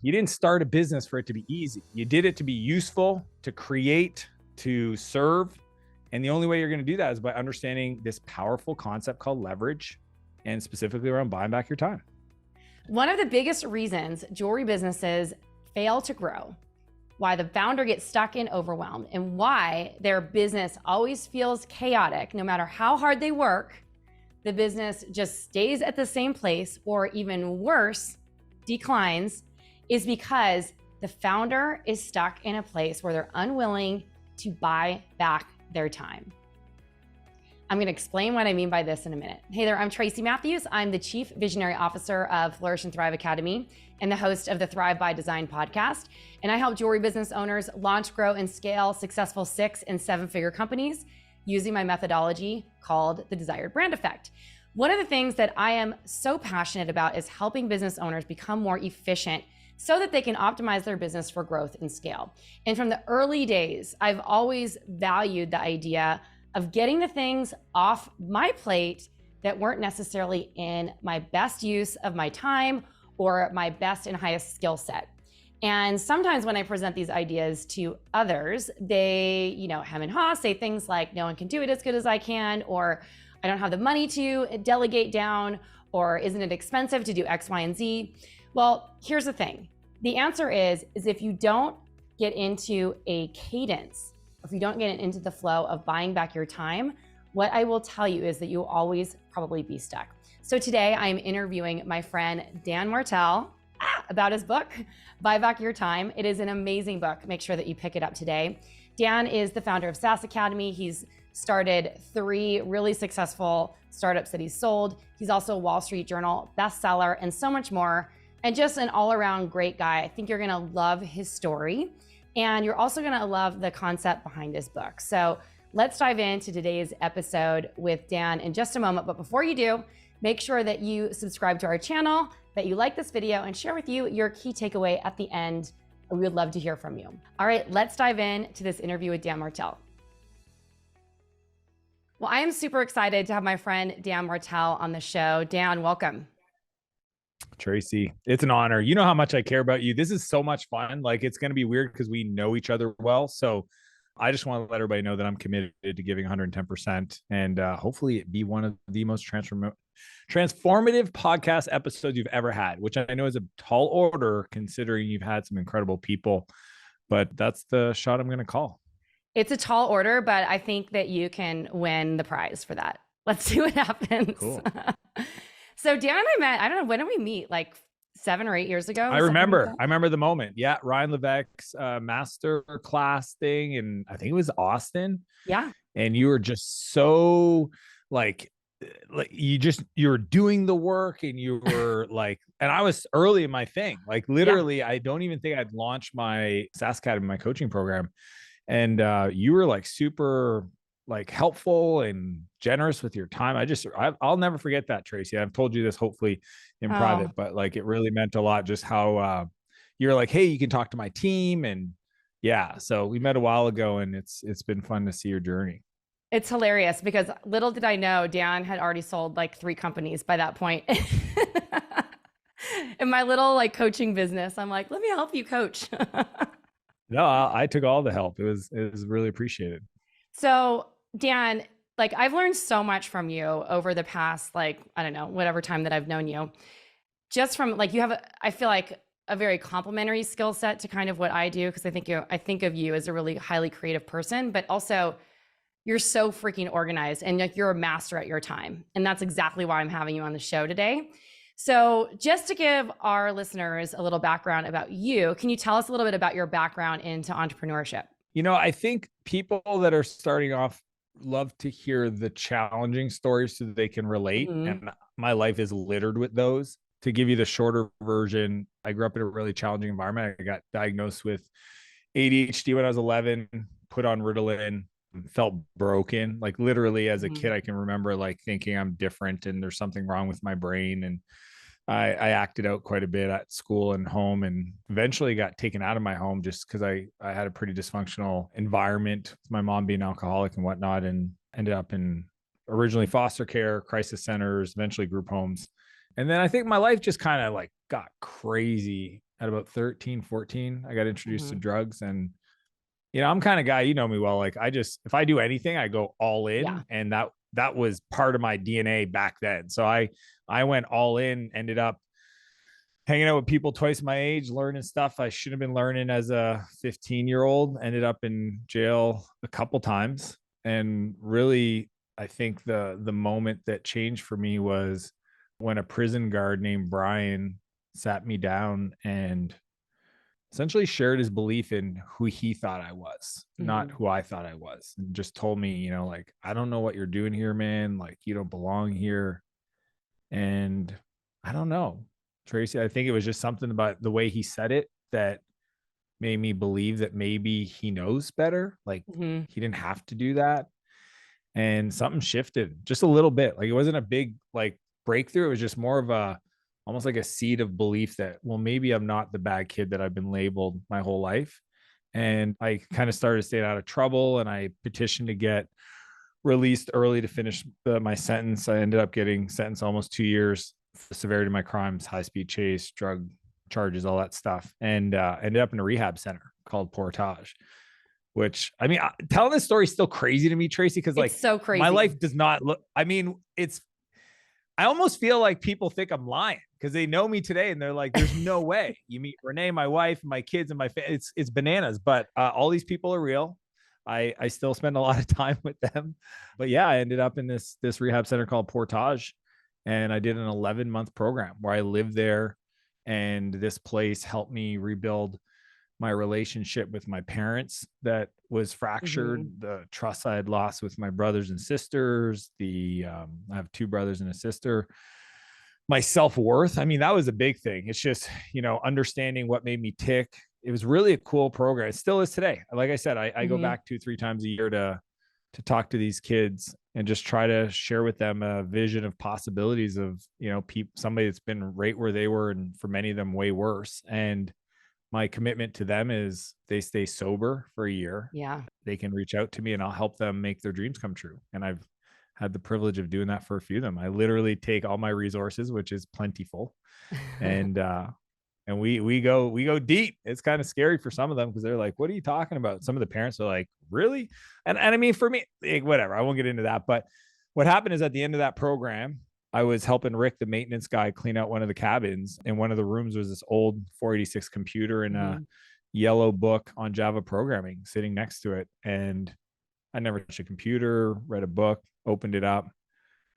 You didn't start a business for it to be easy. You did it to be useful, to create, to serve. And the only way you're going to do that is by understanding this powerful concept called leverage, and specifically around buying back your time. One of the biggest reasons jewelry businesses fail to grow, why the founder gets stuck and overwhelmed, and why their business always feels chaotic no matter how hard they work, the business just stays at the same place or even worse, declines, is because the founder is stuck in a place where they're unwilling to buy back their time. I'm going to explain what I mean by this in a minute. Hey there, I'm Tracy Matthews. I'm the Chief Visionary Officer of Flourish and Thrive Academy and the host of the Thrive by Design podcast. And I help jewelry business owners launch, grow, and scale successful 6- and 7-figure companies using my methodology called the Desired Brand Effect. One of the things that I am so passionate about is helping business owners become more efficient so that they can optimize their business for growth and scale. And from the early days, I've always valued the idea of getting the things off my plate that weren't necessarily in my best use of my time or my best and highest skill set. And sometimes when I present these ideas to others, they, hem and haw, say things like, no one can do it as good as I can, or I don't have the money to delegate down, or isn't it expensive to do X, Y, and Z? Well, here's the thing. The answer is if you don't get into a cadence, if you don't get into the flow of buying back your time, what I will tell you is that you'll always probably be stuck. So today I'm interviewing my friend Dan Martell about his book, Buy Back Your Time. It is an amazing book. Make sure that you pick it up today. Dan is the founder of SaaS Academy. He's started 3 really successful startups that he's sold. He's also a Wall Street Journal bestseller and so much more. And just an all-around great guy. I think you're gonna love his story. And you're also gonna love the concept behind his book. So let's dive into today's episode with Dan in just a moment. But before you do, make sure that you subscribe to our channel, that you like this video, and share with you your key takeaway at the end. We would love to hear from you. All right, let's dive into this interview with Dan Martell. Well, I am super excited to have my friend Dan Martell on the show. Dan, welcome. Tracy, it's an honor. You know how much I care about you. This is so much fun. Like, it's going to be weird because we know each other well. So I just want to let everybody know that I'm committed to giving 110% and hopefully it be one of the most transformative podcast episodes you've ever had, which I know is a tall order considering you've had some incredible people, but that's the shot I'm going to call. It's a tall order, but I think that you can win the prize for that. Let's see what happens. Cool. So Dan and I met, I don't know, when did we meet? Like 7 or 8 years ago? I remember the moment. Yeah. Ryan Levesque's master class thing. And I think it was Austin. Yeah. And you were just so like you were doing the work and you were like, and I was early in my thing. Like literally, I don't even think I'd launched my SaaS Academy, my coaching program. And you were like super like helpful and generous with your time. I'll never forget that, Tracy. I've told you this hopefully in private, but like it really meant a lot just how you're like, hey, you can talk to my team. And yeah, so we met a while ago and it's been fun to see your journey. It's hilarious because little did I know Dan had already sold like 3 companies by that point. In my little like coaching business, I'm like, let me help you coach. No, I took all the help. It was really appreciated. So Dan, like I've learned so much from you over the past, like, I don't know, whatever time that I've known you, just from like, you have, I feel like a very complementary skill set to kind of what I do. Cause I think of you as a really highly creative person, but also you're so freaking organized and like you're a master at your time. And that's exactly why I'm having you on the show today. So just to give our listeners a little background about you, can you tell us a little bit about your background into entrepreneurship? I think people that are starting off love to hear the challenging stories so that they can relate. Mm-hmm. And my life is littered with those. To give you the shorter version, I grew up in a really challenging environment. I got diagnosed with ADHD when I was 11, put on Ritalin, felt broken. Like literally as a kid, I can remember like thinking I'm different and there's something wrong with my brain. And I acted out quite a bit at school and home, and eventually got taken out of my home just because I had a pretty dysfunctional environment, my mom being alcoholic and whatnot, and ended up in originally foster care, crisis centers, eventually group homes. And then I think my life just kind of like got crazy at about 13, 14, I got introduced to Mhm. drugs. And, I'm kind of guy, you know me well, like if I do anything, I go all Yeah. in. And that was part of my DNA back then. So I went all in, ended up hanging out with people twice my age, learning stuff I should have been learning as a 15-year-old, ended up in jail a couple times. And really, I think the moment that changed for me was when a prison guard named Brian sat me down and essentially shared his belief in who he thought I was, not Mhm. who I thought I was. And just told me, like, I don't know what you're doing here, man. Like, you don't belong here. And I don't know, Tracy, I think it was just something about the way he said it that made me believe that maybe he knows better. Like, Mhm. he didn't have to do that. And something shifted just a little bit. Like, it wasn't a big like breakthrough. It was just more of almost like a seed of belief that, well, maybe I'm not the bad kid that I've been labeled my whole life. And I kind of started staying out of trouble, and I petitioned to get released early to finish my sentence. I ended up getting sentenced almost 2 years for the severity of my crimes, high speed chase, drug charges, all that stuff, and ended up in a rehab center called Portage. Which, I mean, telling this story is still crazy to me, Tracy, because It's like so my crazy. life does not look. I mean, I almost feel like people think I'm lying because they know me today and they're like, "There's no way you meet Renee, my wife, my kids, and my family." It's bananas, but all these people are real. I still spend a lot of time with them, but yeah, I ended up in this rehab center called Portage, and I did an 11-month program where I lived there, and this place helped me rebuild my relationship with my parents that was fractured, Mhm. the trust I had lost with my brothers and sisters, I have two brothers and a sister, my self-worth. I mean, that was a big thing. It's just, understanding what made me tick. It was really a cool program. It still is today. Like I said, I go Mhm. back 2, 3 times a year to talk to these kids and just try to share with them a vision of possibilities of, somebody that's been right where they were, and for many of them way worse. And my commitment to them is they stay sober for a year. Yeah. They can reach out to me and I'll help them make their dreams come true. And I've had the privilege of doing that for a few of them. I literally take all my resources, which is plentiful, and we go deep. It's kind of scary for some of them because they're like, "What are you talking about?" Some of the parents are like, "Really?" And I mean, for me, whatever. I won't get into that. But what happened is at the end of that program, I was helping Rick, the maintenance guy, clean out one of the cabins. And one of the rooms was this old 486 computer and a Mhm. yellow book on Java programming sitting next to it. And I never touched a computer, read a book, opened it up,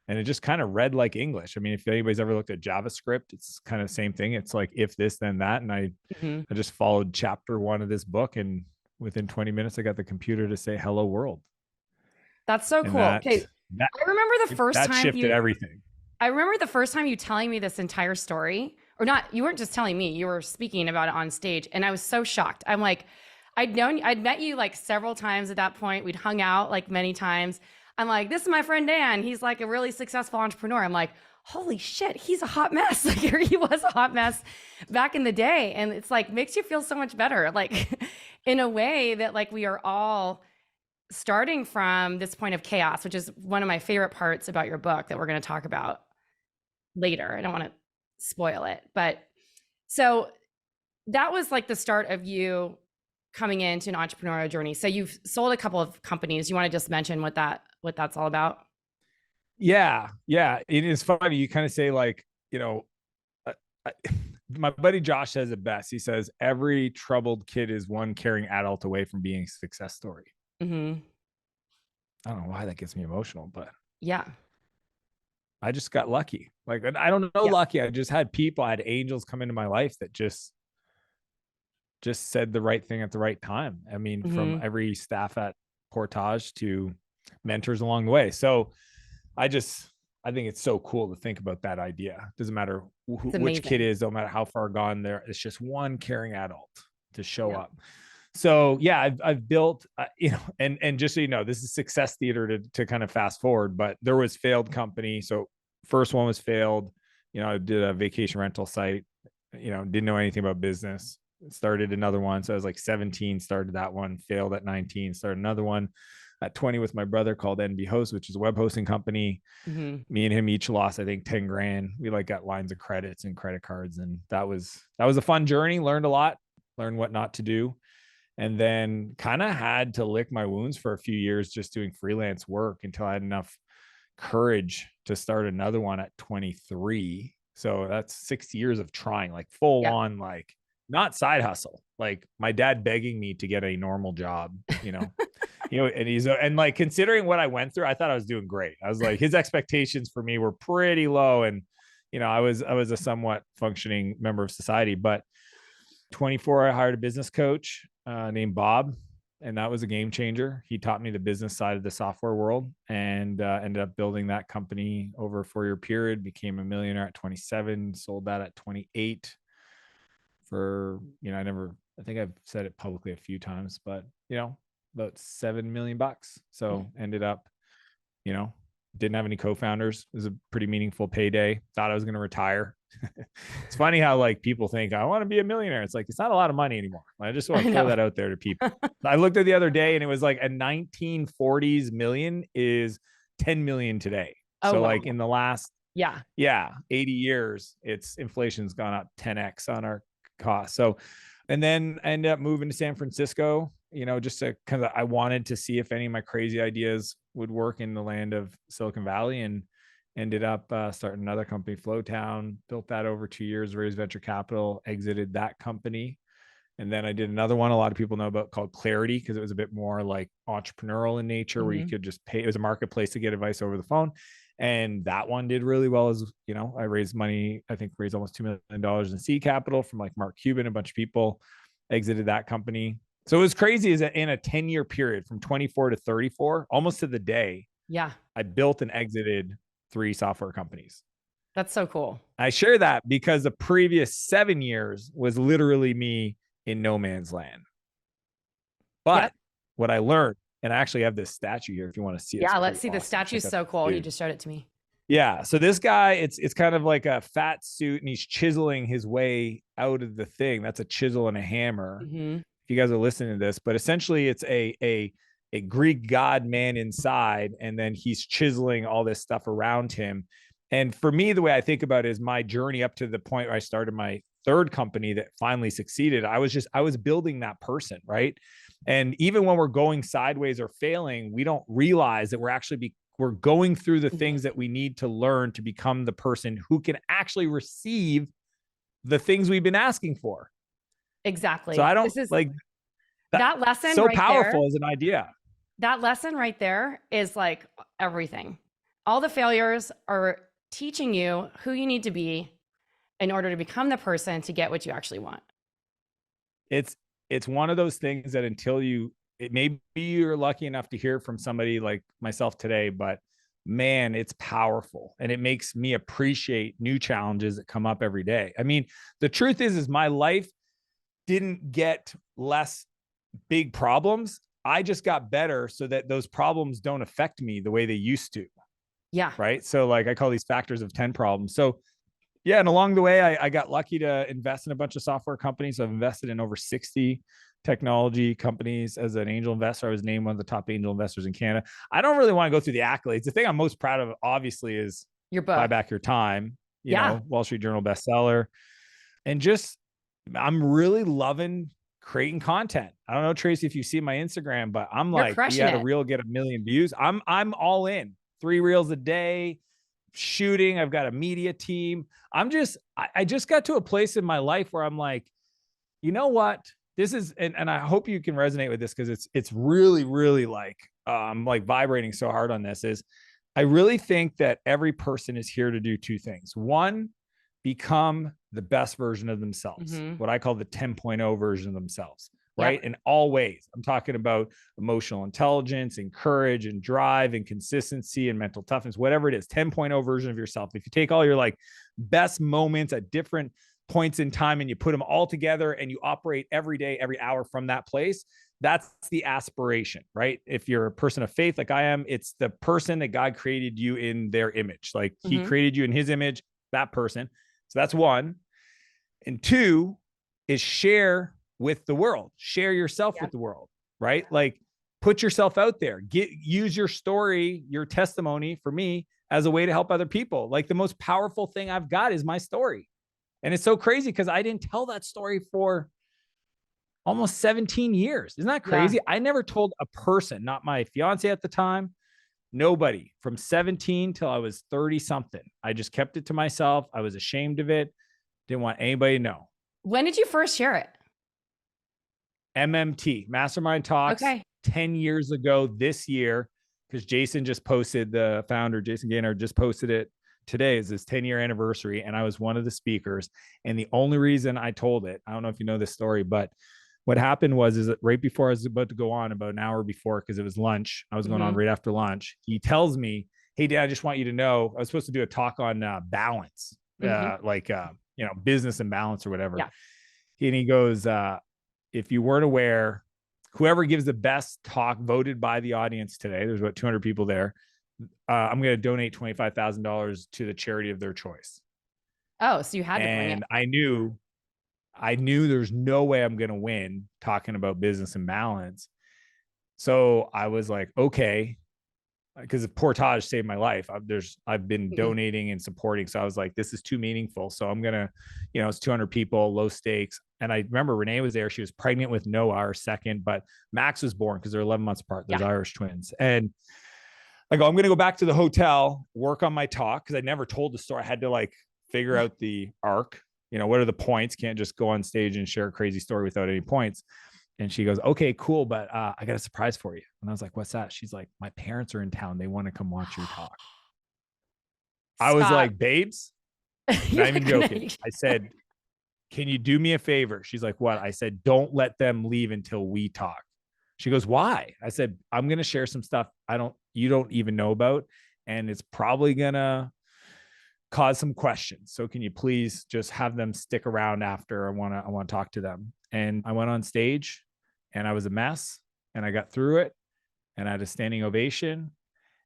and it just kind of read like English. I mean, if anybody's ever looked at JavaScript, it's kind of the same thing. It's like if this, then that. And Mhm. I just followed chapter 1 of this book, and within 20 minutes, I got the computer to say hello world. That's so And cool. Okay. that I remember the first that time shifted everything. I remember the first time you telling me this entire story, or not, you weren't just telling me, you were speaking about it on stage. And I was so shocked. I'm like, I'd met you like several times at that point. We'd hung out like many times. I'm like, this is my friend Dan. He's like a really successful entrepreneur. I'm like, holy shit, he's a hot mess. Like he was a hot mess back in the day. And it's like, makes you feel so much better. Like in a way that like we are all starting from this point of chaos, which is one of my favorite parts about your book that we're going to talk about later. I don't want to spoil it, but so that was like the start of you coming into an entrepreneurial journey. So you've sold a couple of companies. You want to just mention what that's all about? Yeah. Yeah. It is funny. You kind of say like, I, I, my buddy Josh says it best. He says, every troubled kid is one caring adult away from being a success story. Mm-hmm. I don't know why that gets me emotional, but Yeah. I just got lucky. Like, I don't know, Yeah. lucky. I just had people, I had angels come into my life that just said the right thing at the right time. I mean, from Mm-hmm. every staff at Portage to mentors along the way. So I think it's so cool to think about that idea. Doesn't matter It's which kid amazing. is, no matter how far gone there, it's just one caring adult to show Yeah. up. So yeah, I've built, and just so you know, this is success theater to kind of fast forward, but there was failed company. So first one was failed. I did a vacation rental site, didn't know anything about business. Started another one. So I was like 17, started that one, failed at 19, started another one. at 20 with my brother called NB Host, which is a web hosting company. Me and him each lost, I think, 10 grand. We like got lines of credits and credit cards. And that was a fun journey. Learned a lot, learned what not to do. And then kind of had to lick my wounds for a few years, just doing freelance work until I had enough courage to start another one at 23. So that's 6 years of trying, like full on, like not side hustle, like my dad begging me to get a normal job, and like considering what I went through, I thought I was doing great. I was like, his expectations for me were pretty low. And, I was a somewhat functioning member of society, but 24, I hired a business coach named Bob, and that was a game changer. He taught me the business side of the software world, and ended up building that company over a 4-year period, became a millionaire at 27, sold that at 28 for, I think I've said it publicly a few times, but, about $7 million. So ended up, didn't have any co-founders. It was a pretty meaningful payday. Thought I was going to retire. It's funny how like people think I want to be a millionaire. It's like, it's not a lot of money anymore. I just want to throw that out there to people. I looked at the other day and it was like a 1940s million is 10 million today. So like in the last 80 years, inflation's gone up 10x on our cost. So, and then I ended up moving to San Francisco, just to kind of, I wanted to see if any of my crazy ideas would work in the land of Silicon Valley, and ended up starting another company, Flowtown, built that over 2 years, raised venture capital, exited that company. And then I did another one a lot of people know about called Clarity, because it was a bit more like entrepreneurial in nature, where you could just pay. It was a marketplace to get advice over the phone. And that one did really well. As I raised money, I think raised almost $2 million in seed capital from like Mark Cuban, a bunch of people, exited that company. So it was crazy, is that in a 10-year period from 24 to 34, almost to the day, I built and exited 3 software companies. That's so cool. I share that because the previous 7 years was literally me in no man's land. But what I learned, and I actually have this statue here if you want to see it. Yeah, let's see. The statue is so cool. You just showed it to me. Yeah. So this guy, it's kind of like a fat suit, and he's chiseling his way out of the thing. That's a chisel and a hammer. If you guys are listening to this, but essentially it's a Greek god man inside, and then he's chiseling all this stuff around him. And for me, the way I think about it is my journey up to the point where I started my 3rd company that finally succeeded. I was building that person, right? And even when we're going sideways or failing, we don't realize that we're going through the things that we need to learn to become the person who can actually receive the things we've been asking for. Exactly. So I don't like that lesson. So right powerful there, as an idea. That lesson right there is like everything. All the failures are teaching you who you need to be in order to become the person to get what you actually want. It's one of those things that maybe you're lucky enough to hear from somebody like myself today, but man, it's powerful. And it makes me appreciate new challenges that come up every day. I mean, the truth is my life didn't get less big problems. I just got better so that those problems don't affect me the way they used to. Yeah. Right. So like I call these factors of 10 problems. So yeah. And along the way, I got lucky to invest in a bunch of software companies. I've invested in over 60 technology companies as an angel investor. I was named one of the top angel investors in Canada. I don't really want to go through the accolades. The thing I'm most proud of, obviously, is your book, Buy Back Your Time, Wall Street Journal bestseller. And just, I'm really loving creating content. I don't know, Tracy, if you see my Instagram, but I'm like, you had a reel get 1 million views. I'm all in. 3 reels a day, shooting. I've got a media team. I just got to a place in my life where I'm like, you know what? This is, and I hope you can resonate with this, because it's really, really like, I'm like vibrating so hard on this, is I really think that every person is here to do 2 things. One, become the best version of themselves, what I call the 10.0 version of themselves, right? In all ways. I'm talking about emotional intelligence and courage and drive and consistency and mental toughness, whatever it is, 10.0 version of yourself. If you take all your like best moments at different points in time and you put them all together and you operate every day, every hour from that place, that's the aspiration, right? If you're a person of faith like I am, it's the person that God created you in their image. Like he created you in his image, that person. So that's 1. And 2 is share with the world, share yourself with the world, right? Like put yourself out there, use your story, your testimony for me as a way to help other people. Like the most powerful thing I've got is my story. And it's so crazy because I didn't tell that story for almost 17 years. Isn't that crazy? I never told a person, not my fiance at the time, nobody, from 17 till I was 30 something. I just kept it to myself. I was ashamed of it. Didn't want anybody to know. When did you first share it? MMT, Mastermind Talks, 10 years ago this year, because Jason just posted, the founder, Jason Gaynor, just posted it today, is his 10-year anniversary. And I was one of the speakers. And the only reason I told it, I don't know if you know this story, but what happened is that right before I was about to go on, about an hour before, because it was lunch, I was going on right after lunch. He tells me, hey, Dad, I just want you to know, I was supposed to do a talk on balance, business and balance or whatever. Yeah. And he goes, if you weren't aware, whoever gives the best talk voted by the audience today, there's about 200 people there, I'm going to donate $25,000 to the charity of their choice. Oh, so you had to bring it. And I knew there's no way I'm going to win talking about business and balance. So I was like, okay, because Portage saved my life. I've been donating and supporting. So I was like, this is too meaningful. So I'm going to, it's 200 people, low stakes. And I remember Renee was there. She was pregnant with Noah, our second, but Max was born because they're 11 months apart. There's Irish twins. And I go, I'm going to go back to the hotel, work on my talk. Cause I never told the story. I had to figure out the arc, what are the points? Can't just go on stage and share a crazy story without any points. And she goes, okay, cool. But I got a surprise for you. And I was like, what's that? She's like, my parents are in town. They want to come watch your talk. I was like, babes, not even joking. I said, can you do me a favor? She's like, what? I said, don't let them leave until we talk. She goes, why? I said, I'm going to share some stuff you don't even know about. And it's probably going to cause some questions. So can you please just have them stick around after? I want to talk to them. And I went on stage and I was a mess and I got through it and I had a standing ovation.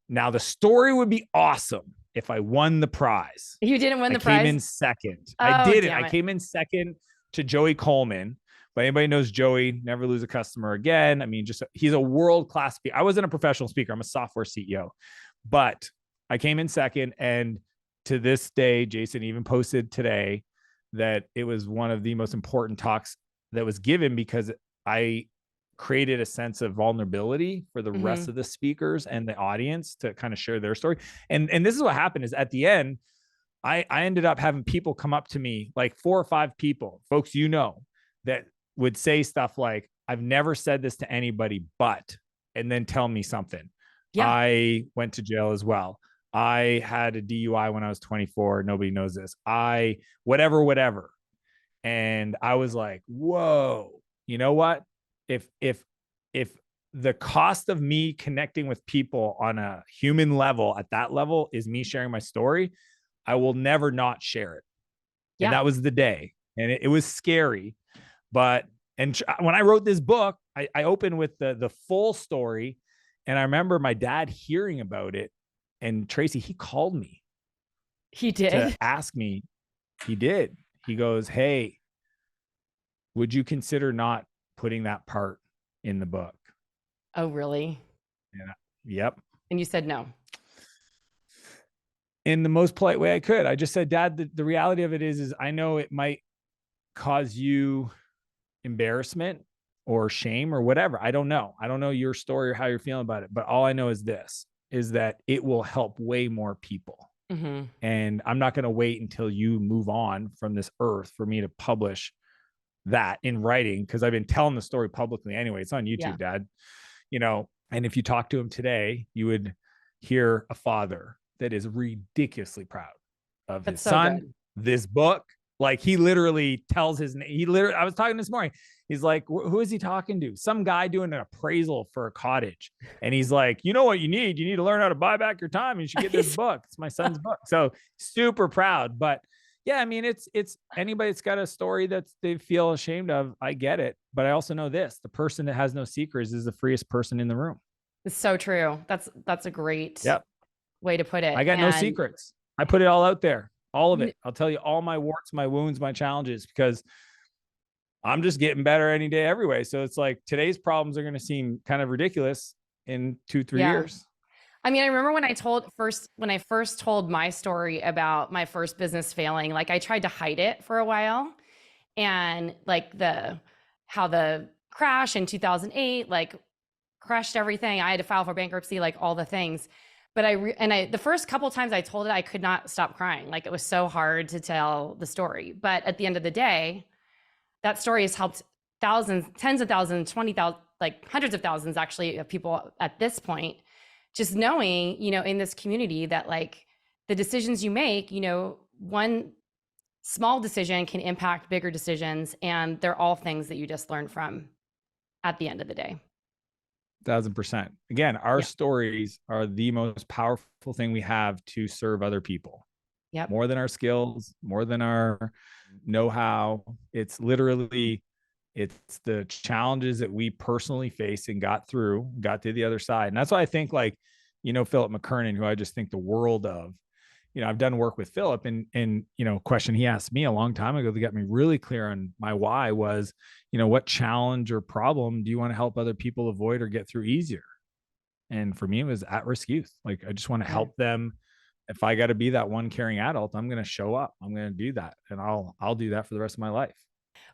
Now the story would be awesome if I won the prize. You didn't win the prize? I came in second. I didn't. I came in second to Joey Coleman. But anybody knows Joey, never lose a customer again. I mean, he's a world-class speaker. I wasn't a professional speaker. I'm a software CEO. But I came in second. And to this day, Jason even posted today that it was one of the most important talks that was given because I created a sense of vulnerability for the rest of the speakers and the audience to kind of share their story. And this is what happened is at the end, I ended up having people come up to me, like 4 or 5 people, folks, that would say stuff like, I've never said this to anybody, and then tell me something. Yeah. I went to jail as well. I had a DUI when I was 24. Nobody knows this. Whatever. And I was like, whoa, you know what? If the cost of me connecting with people on a human level at that level is me sharing my story, I will never not share it. Yeah. And that was the day. And it was scary. But when I wrote this book, I opened with the full story. And I remember my dad hearing about it. And Tracy, he called me. He did? To ask me. He did. He goes, hey, would you consider not putting that part in the book? Oh, really? Yeah. Yep. And you said no. In the most polite way I could. I just said, Dad, the reality of it is I know it might cause you embarrassment or shame or whatever. I don't know. I don't know your story or how you're feeling about it. But all I know is that it will help way more people. Mm-hmm. And I'm not going to wait until you move on from this earth for me to publish that in writing, because I've been telling the story publicly anyway. It's on YouTube, Dad. And if you talk to him today, you would hear a father that is ridiculously proud of his son, this book. Like he literally tells I was talking this morning. He's like, who is he talking to? Some guy doing an appraisal for a cottage. And he's like, you know what you need? You need to learn how to buy back your time. You should get this book. It's my son's book. So super proud. But yeah, I mean, it's anybody that's got a story that they feel ashamed of. I get it. But I also know this, the person that has no secrets is the freest person in the room. It's so true. That's a great way to put it. I got no secrets. I put it all out there. All of it. I'll tell you all my warts, my wounds, my challenges, because I'm just getting better any day, every way. So it's like today's problems are going to seem kind of ridiculous in 2-3 years. I mean, I remember when I first told my story about my first business failing, like I tried to hide it for a while, and like how the crash in 2008, like crushed everything. I had to file for bankruptcy, like all the things. But the first couple times I told it, I could not stop crying. Like it was so hard to tell the story. But at the end of the day, that story has helped thousands, tens of thousands, 20,000, like hundreds of thousands actually of people at this point. Just knowing, in this community that like the decisions you make, one small decision can impact bigger decisions. And they're all things that you just learn from at the end of the day. 1,000%. Again, our stories are the most powerful thing we have to serve other people. Yep. More than our skills, more than our know-how. It's literally, it's the challenges that we personally faced and got to the other side. And that's why I think like, Philip McKernan, who I just think the world of, I've done work with Philip, and question he asked me a long time ago that got me really clear on my why was, what challenge or problem do you want to help other people avoid or get through easier? And for me, it was at-risk youth. Like, I just want to help them. If I got to be that one caring adult, I'm going to show up. I'm going to do that. And I'll do that for the rest of my life.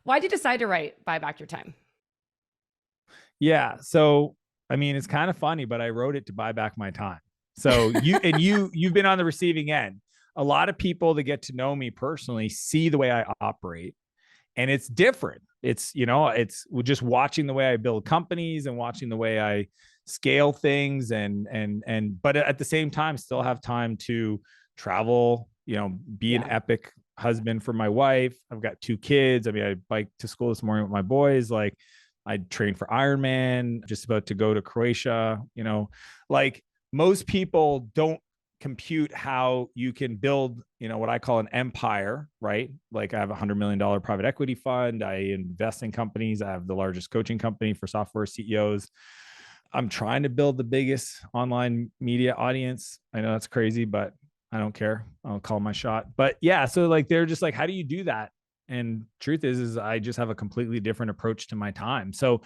Why did you decide to write Buy Back Your Time? Yeah. So, I mean, it's kind of funny, but I wrote it to buy back my time. So you've been on the receiving end. A lot of people that get to know me personally see the way I operate, and it's different. It's just watching the way I build companies and watching the way I scale things but at the same time, still have time to travel, be an epic husband for my wife. I've got 2 kids. I mean, I biked to school this morning with my boys. Like, I trained for Ironman, just about to go to Croatia, like most people don't compute how you can build, what I call an empire, right? Like, I have $100 million private equity fund. I invest in companies. I have the largest coaching company for software CEOs. I'm trying to build the biggest online media audience. I know that's crazy, but I don't care. I'll call my shot. But yeah, so like, they're just like, how do you do that? And truth is I just have a completely different approach to my time. So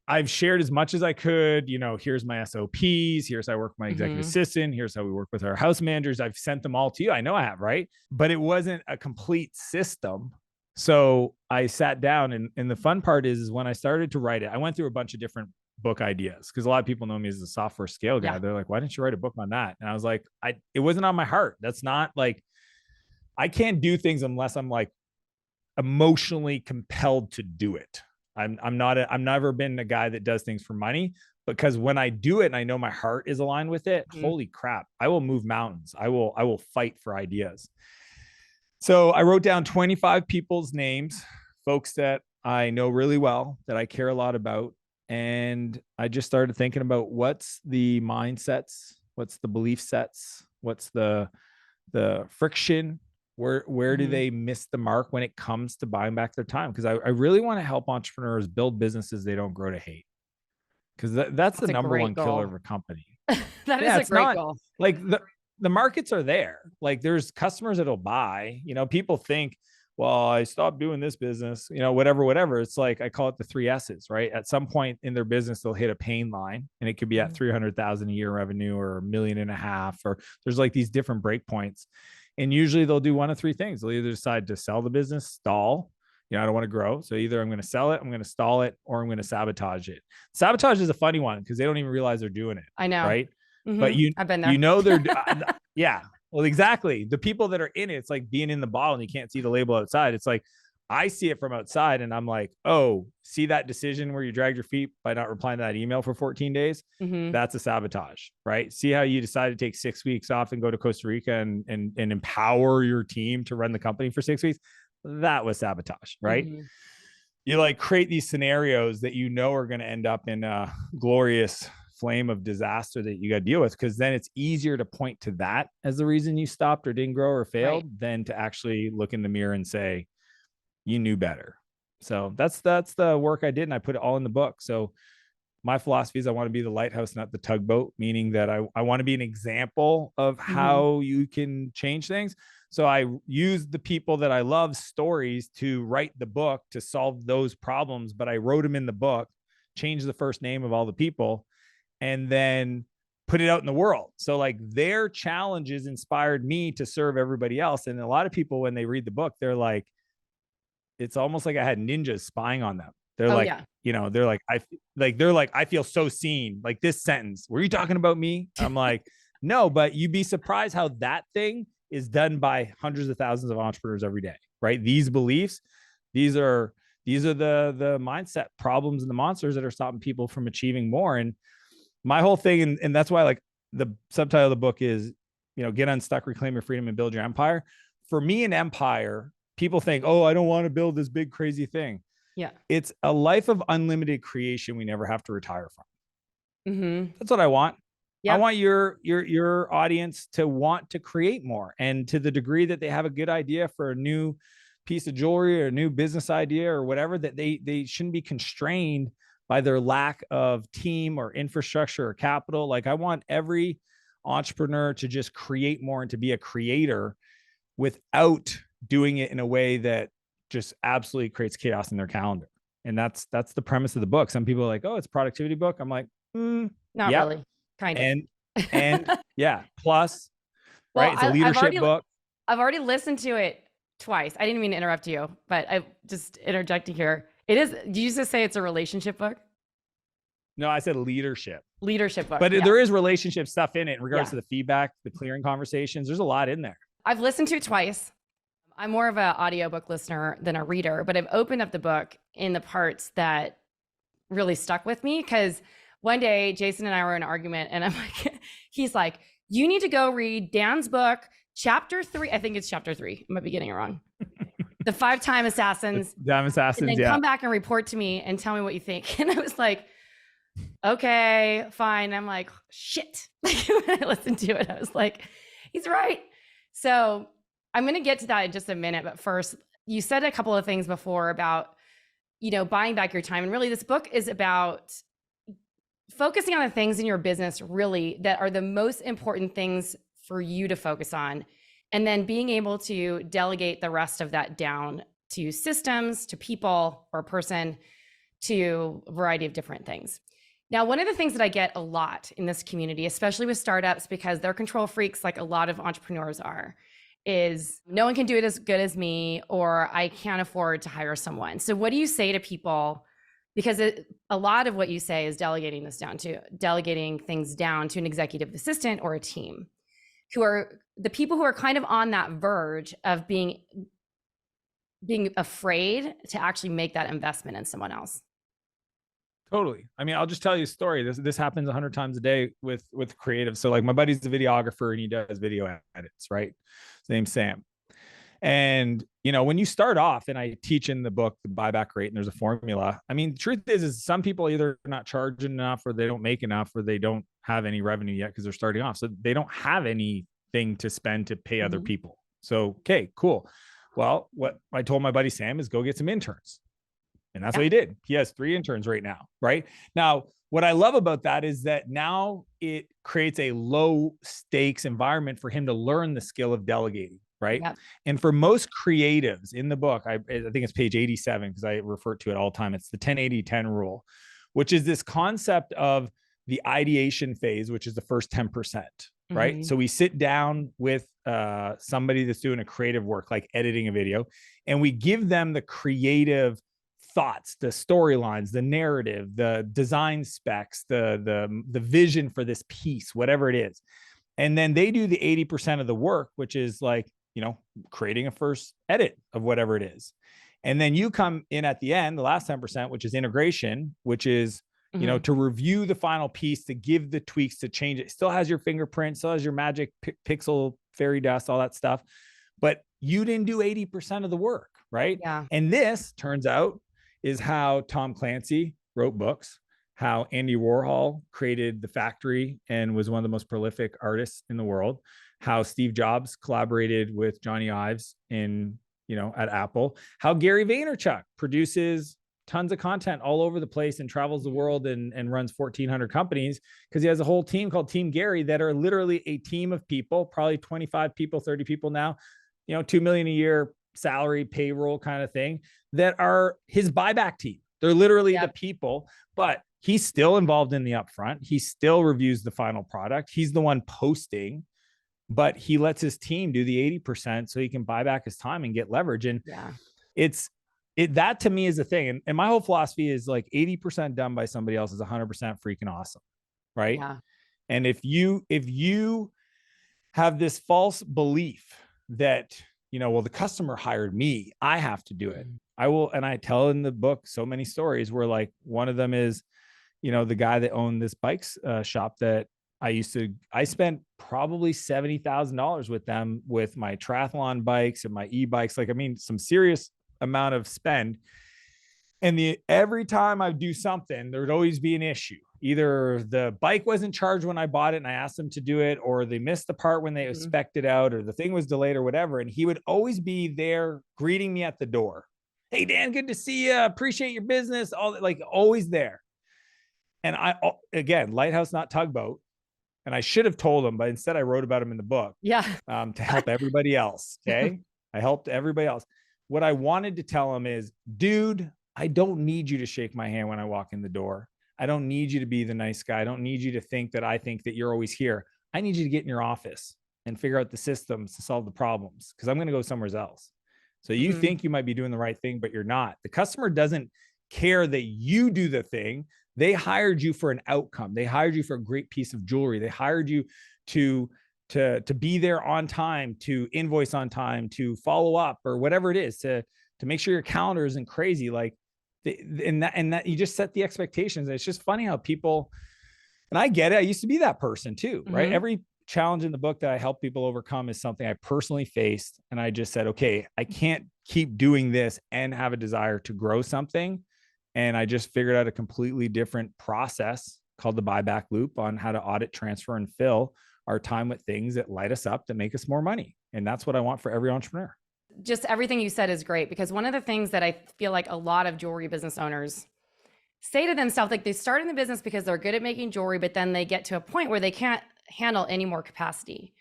I've shared as much as I could, here's my SOPs, here's how I work with my executive assistant, here's how we work with our house managers. I've sent them all to you. I know I have, right? But it wasn't a complete system. So I sat down, and the fun part is when I started to write it, I went through a bunch of different book ideas, because a lot of people know me as a software scale guy. They're like, why didn't you write a book on that? And I was like, it wasn't on my heart. That's not like, I can't do things unless I'm like emotionally compelled to do it. I'm never been a guy that does things for money, because when I do it and I know my heart is aligned with it, holy crap, I will move mountains. I will fight for ideas. So I wrote down 25 people's names, folks that I know really well, that I care a lot about. And I just started thinking about what's the mindsets, what's the belief sets, what's the friction, where do they miss the mark when it comes to buying back their time? Because I really want to help entrepreneurs build businesses they don't grow to hate. Because that's the number one killer of a company. That is a great goal. Like, the markets are there. Like, there's customers that'll buy. People think, well, I stopped doing this business, whatever. It's like, I call it the 3 S's, right? At some point in their business, they'll hit a pain line, and it could be at 300,000 a year revenue, or $1.5 million, or there's like these different break points. And usually they'll do one of 3 things. They'll either decide to sell the business, stall. I don't want to grow. So either I'm going to sell it, I'm going to stall it, or I'm going to sabotage it. Sabotage is a funny one, because they don't even realize they're doing it. I know. Right. But I've been there. They're, yeah. Well, exactly. The people that are in it, it's like being in the bottle and you can't see the label outside. It's like, I see it from outside and I'm like, oh, see that decision where you dragged your feet by not replying to that email for 14 days? That's a sabotage, right? See how you decided to take 6 weeks off and go to Costa Rica and empower your team to run the company for 6 weeks? That was sabotage, right? You like create these scenarios that are going to end up in a glorious flame of disaster that you got to deal with, because then it's easier to point to that as the reason you stopped or didn't grow or failed than to actually look in the mirror and say, you knew better. So that's the work I did, and I put it all in the book. So my philosophy is I want to be the lighthouse, not the tugboat, meaning that I want to be an example of how you can change things. So I used the people that I love stories to write the book to solve those problems, but I wrote them in the book, changed the first name of all the people, and then put it out in the world. So like their challenges inspired me to serve everybody else. And a lot of people, when they read the book, they're like, it's almost like I had ninjas spying on them. They're Oh like, yeah. they're like, I feel so seen. Like this sentence, were you talking about me? I'm like, no, but you'd be surprised how that thing is done by hundreds of thousands of entrepreneurs every day, right? These beliefs, these are the mindset problems and the monsters that are stopping people from achieving more. And my whole thing, and that's why like the subtitle of the book is, get unstuck, reclaim your freedom, and build your empire. For me, an empire, people think, oh, I don't want to build this big crazy thing. Yeah. It's a life of unlimited creation we never have to retire from. Mm-hmm. That's what I want. Yeah. I want your audience to want to create more, and to the degree that they have a good idea for a new piece of jewelry or a new business idea or whatever, that they shouldn't be constrained by their lack of team or infrastructure or capital. Like I want every entrepreneur to just create more and to be a creator without doing it in a way that just absolutely creates chaos in their calendar. And that's the premise of the book. Some people are like, oh, it's a productivity book. I'm like, not really. Kind of. And yeah, plus, well, right? It's a leadership book. I've already listened to it twice. I didn't mean to interrupt you, but I just interjecting here. It is, did you just say it's a relationship book? No, I said leadership book. But there is relationship stuff in it in regards to the feedback, the clearing conversations. There's a lot in there. I've listened to it twice. I'm more of an audiobook listener than a reader, but I've opened up the book in the parts that really stuck with me. Because one day Jason and I were in an argument and I'm like, he's like, you need to go read Dan's book, chapter 3. I think it's chapter 3. I might be getting it wrong. The 5-time assassins. Time Assassins, and then come back and report to me and tell me what you think. And I was like, okay, fine. I'm like, shit. When I listened to it, I was like, he's right. So I'm going to get to that in just a minute. But first, you said a couple of things before about, buying back your time. And really, this book is about focusing on the things in your business really that are the most important things for you to focus on. And then being able to delegate the rest of that down to systems, to people or a person, to a variety of different things. Now, one of the things that I get a lot in this community, especially with startups, because they're control freaks like a lot of entrepreneurs are, is no one can do it as good as me, or I can't afford to hire someone. So what do you say to people? Because a lot of what you say is delegating things down to an executive assistant or a team, who are the people who are kind of on that verge of being afraid to actually make that investment in someone else. Totally. I mean, I'll just tell you a story. This happens 100 times a day with creative. So like my buddy's a videographer and he does video edits, right? His name's Sam. And, when you start off, and I teach in the book, the buyback rate, and there's a formula. I mean, the truth is some people either not charging enough, or they don't make enough, or they don't have any revenue yet because they're starting off. So they don't have anything to spend to pay other people. So, okay, cool. Well, what I told my buddy Sam is go get some interns. And that's what he did. He has 3 interns right now, right? Now, what I love about that is that now it creates a low stakes environment for him to learn the skill of delegating, right? Yep. And for most creatives in the book, I think it's page 87, because I refer to it all the time. It's the 10-80-10 rule, which is this concept of the ideation phase, which is the first 10%, right? So we sit down with somebody that's doing a creative work, like editing a video, and we give them the creative thoughts, the storylines, the narrative, the design specs, the vision for this piece, whatever it is. And then they do the 80% of the work, which is like, creating a first edit of whatever it is. And then you come in at the end, the last 10%, which is integration, which is, to review the final piece, to give the tweaks, to change it. Still has your fingerprint, still has your magic pixel, fairy dust, all that stuff. But you didn't do 80% of the work, right? Yeah. And this turns out is how Tom Clancy wrote books, how Andy Warhol created The Factory and was one of the most prolific artists in the world, how Steve Jobs collaborated with Johnny Ives at Apple, how Gary Vaynerchuk produces tons of content all over the place and travels the world and runs 1,400 companies, because he has a whole team called Team Gary that are literally a team of people, probably 25 people, 30 people now, $2 million a year salary, payroll kind of thing, that are his buyback team. They're literally the people, but he's still involved in the upfront. He still reviews the final product. He's the one posting, but he lets his team do the 80% so he can buy back his time and get leverage. And that to me is the thing. And my whole philosophy is like 80% done by somebody else is 100% freaking awesome. Right. Yeah. And if you have this false belief that, well, the customer hired me, I have to do it. I will. And I tell in the book so many stories where like one of them is, the guy that owned this bikes shop that I spent probably $70,000 with them with my triathlon bikes and my e-bikes. Like, I mean, some serious amount of spend. And every time I do something, there'd always be an issue. Either the bike wasn't charged when I bought it and I asked them to do it, or they missed the part when they spec'd it out, or the thing was delayed or whatever. And he would always be there greeting me at the door. Hey, Dan, good to see you. Appreciate your business. All like always there. And again, lighthouse, not tugboat. And I should have told him, but instead I wrote about him in the book. Yeah. To help everybody else. Okay. I helped everybody else. What I wanted to tell him is, dude, I don't need you to shake my hand when I walk in the door. I don't need you to be the nice guy. I don't need you to think that I think that you're always here. I need you to get in your office and figure out the systems to solve the problems, because I'm going to go somewhere else. So you think you might be doing the right thing, but you're not. The customer doesn't care that you do the thing. They hired you for an outcome. They hired you for a great piece of jewelry. They hired you to be there on time, to invoice on time, to follow up, or whatever it is, to make sure your calendar isn't crazy. Like, and that you just set the expectations. And it's just funny how people, and I get it. I used to be that person too, right? Every challenge in the book that I help people overcome is something I personally faced. And I just said, okay, I can't keep doing this and have a desire to grow something. And I just figured out a completely different process called the BuyBack Loop on how to audit, transfer, and fill our time with things that light us up, that make us more money. And that's what I want for every entrepreneur. Just everything you said is great, because one of the things that I feel like a lot of jewelry business owners say to themselves, like they start in the business because they're good at making jewelry, but then they get to a point where they can't handle any more capacity.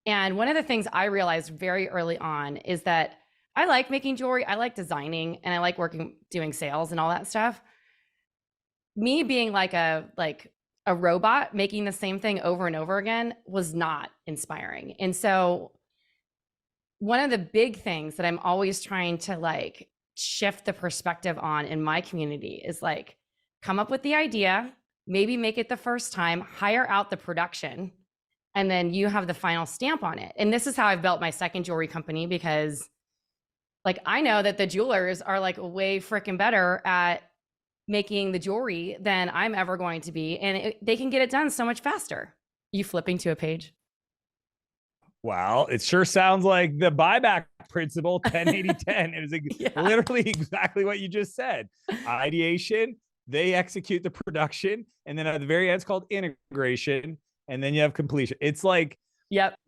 And one of the things I realized very early on is that I like making jewelry, I like designing, and I like doing sales and all that stuff. Me being like a robot making the same thing over and over again was not inspiring. And so one of the big things that I'm always trying to like shift the perspective on in my community is like, come up with the idea, maybe make it the first time, hire out the production, and then you have the final stamp on it. And this is how I've built my second jewelry company, because like, I know that the jewelers are like way freaking better at making the jewelry than I'm ever going to be. And they can get it done so much faster. You flipping to a page? Well, it sure sounds like the buyback principle, 10-80-10. It was literally exactly what you just said. Ideation, they execute the production. And then at the very end, it's called integration. And then you have completion. It's like,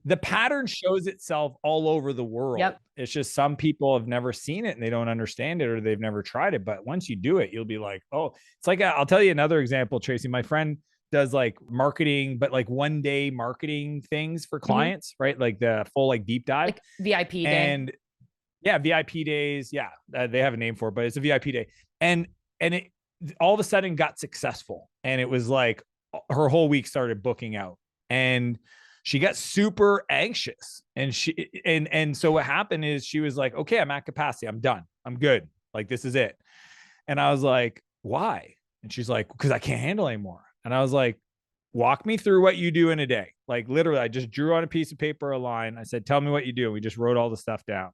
the pattern shows itself all over the world. It's just some people have never seen it and they don't understand it, or they've never tried it. But once you do it, you'll be like, oh, it's like, I'll tell you another example, Tracy. My friend does like marketing, but like 1 day marketing things for clients, right? Like the full like deep dive. Like VIP day. And VIP days. They have a name for it, but it's a VIP day. And it all of a sudden got successful. And it was like her whole week started booking out. And she got super anxious, and so what happened is she was like, okay, I'm at capacity. I'm done. I'm good. Like, this is it. And I was like, why? And she's like, because I can't handle anymore. And I was like, walk me through what you do in a day. Like, literally, I just drew on a piece of paper, a line. I said, tell me what you do. And we just wrote all the stuff down.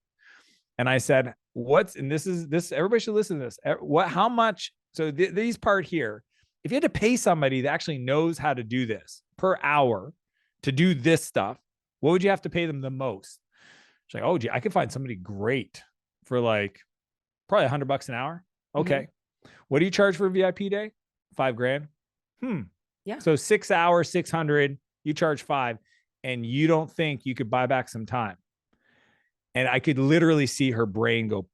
And I said, this, everybody should listen to this. How much? So these part here, if you had to pay somebody that actually knows how to do this per hour to do this stuff, what would you have to pay them the most? She's like, oh, gee, I could find somebody great for like probably $100 an hour. Okay. What do you charge for a VIP day? $5,000. Yeah. So 6 hours, 600, you charge 5, and you don't think you could buy back some time. And I could literally see her brain go,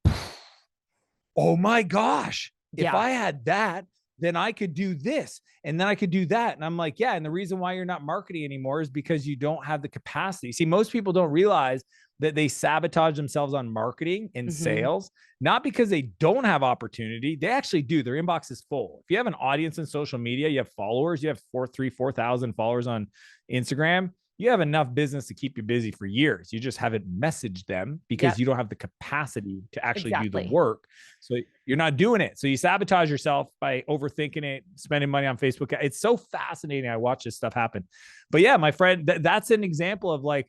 oh my gosh, if I had that, then I could do this, and then I could do that. And I'm like, yeah. And the reason why you're not marketing anymore is because you don't have the capacity. See, most people don't realize that they sabotage themselves on marketing and Mm-hmm. sales, not because they don't have opportunity. They actually do. Their inbox is full. If you have an audience in social media, you have followers, you have 4,000 followers on Instagram, you have enough business to keep you busy for years. You just haven't messaged them because Yep. you don't have the capacity to actually do the Exactly. work. So you're not doing it. So you sabotage yourself by overthinking it, spending money on Facebook. It's so fascinating. I watch this stuff happen. But yeah, my friend, that's an example of like